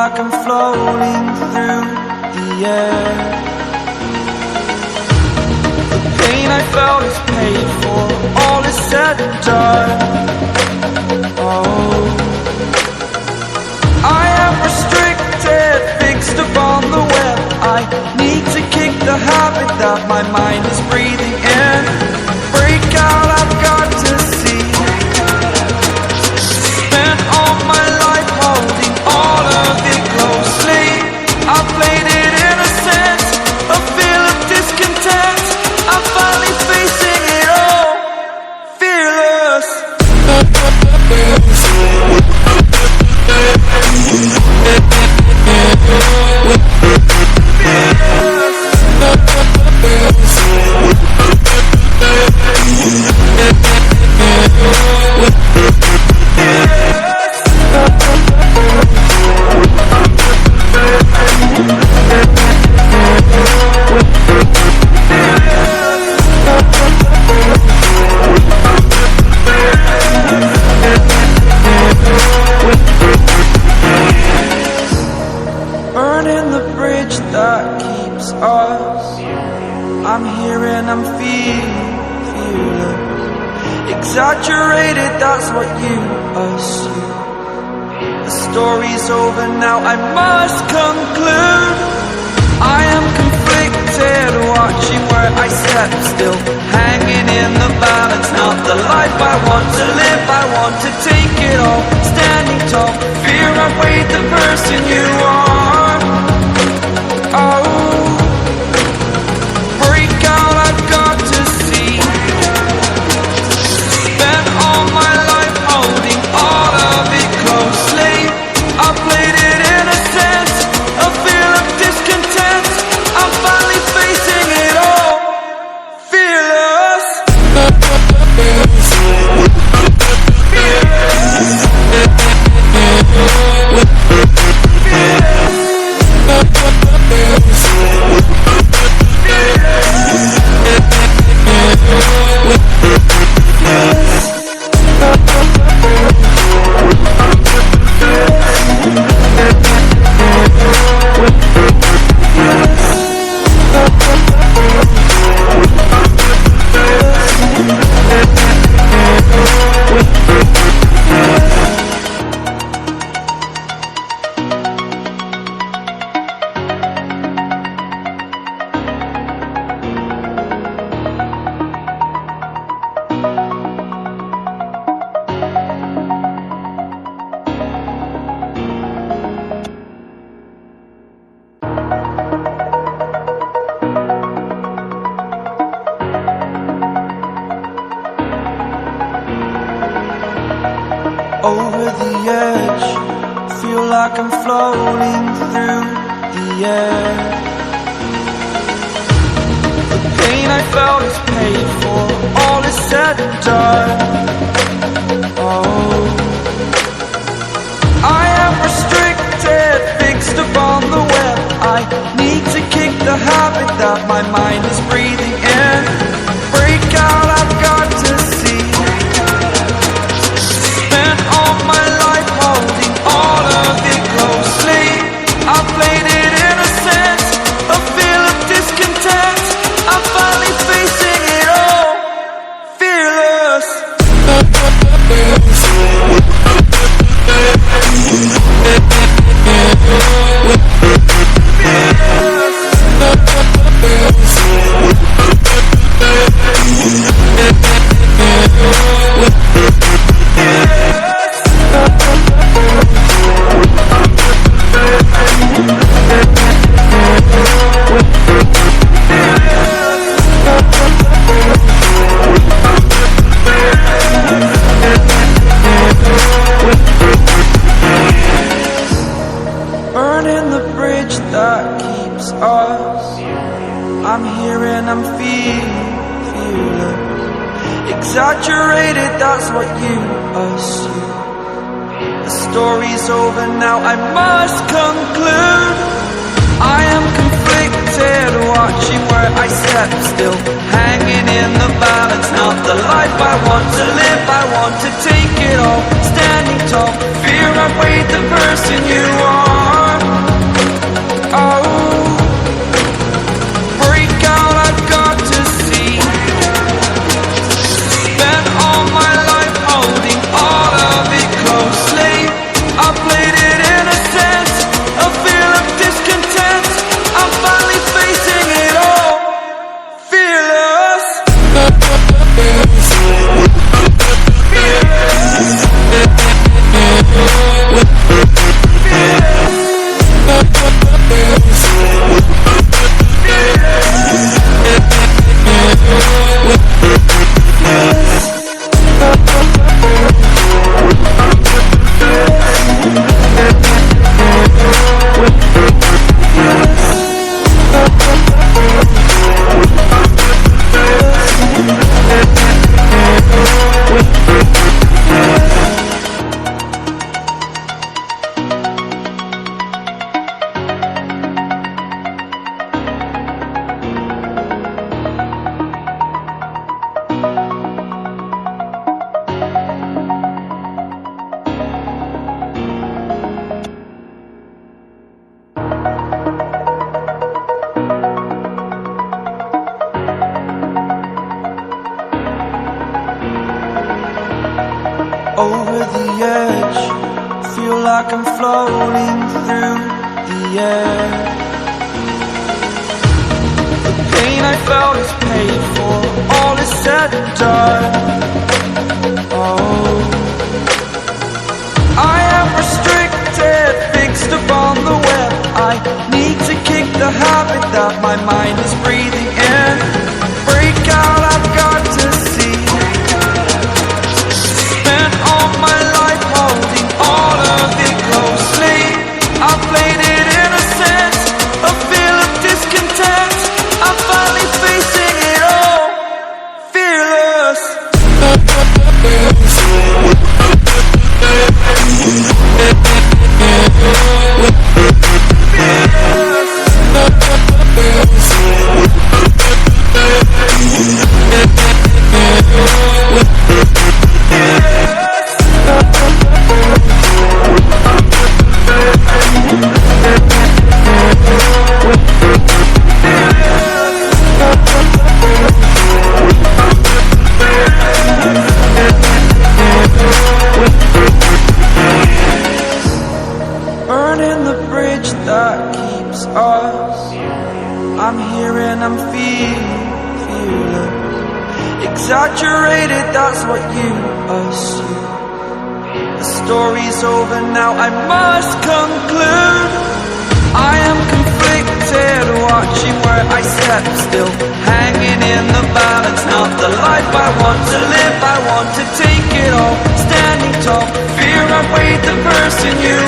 like I'm floating through the air. The pain I felt is paid for, all is said and done. Oh, I am restricted, fixed upon the web. I need to kick the habit that my mind is breathing in. Break out, I've got to see. Spent all my life holding all of it closely. I played it innocent, a feel of discontent. I'm finally facing it all, fearless. Burning the bridge that keeps us. I'm here and I'm fearless. Exaggerated, that's what you assume. The story's over now, I must conclude. I am conflicted, watching where I step still, hanging in the balance. Not the life I want to live, I want to take it all. Standing tall, fear I've weighed the person you are. Oh, break out, I've got to see. Spent all my life holding all of it closely. I played it innocent, a feel of discontent. I'm finally facing it all, fearless. Over the edge, feel like I'm floating through the air. The pain I felt is paid for, all is said and done. Oh, I am restricted, fixed upon the web. I need to kick the habit that my mind is breathing in. Break out, I've got to see. Spent all my life holding all of it closely. I played it innocent, a feel of discontent. I'm finally facing it all, fearless. Burning the bridge that keeps us. I'm here and I'm fearless. Exaggerated, that's what you assume. The story's over now, I must conclude. I am conflicted, watching where I step still, hanging in the balance. Not the life I want to live, I want to take it all. Standing tall, fear I've weighed the person you are. like I'm floating through the air. The pain I felt is paid for, all is said and done. Oh, I am restricted, fixed upon the web. I need to kick the habit that my mind is breathing in. Break out, I've got to see. Spent all my life holding all of it closely. I played it innocent, a feel of discontent. I'm finally facing it all, fearless. Burning the bridge that keeps us. I'm here and I'm feeling fearless. Exaggerated, that's what you assume. The story's over now, I must conclude. I am conflicted, watching where I step still, hanging in the balance. Not the life I want to live, I want to take it all. Standing tall, fear I weighed the person you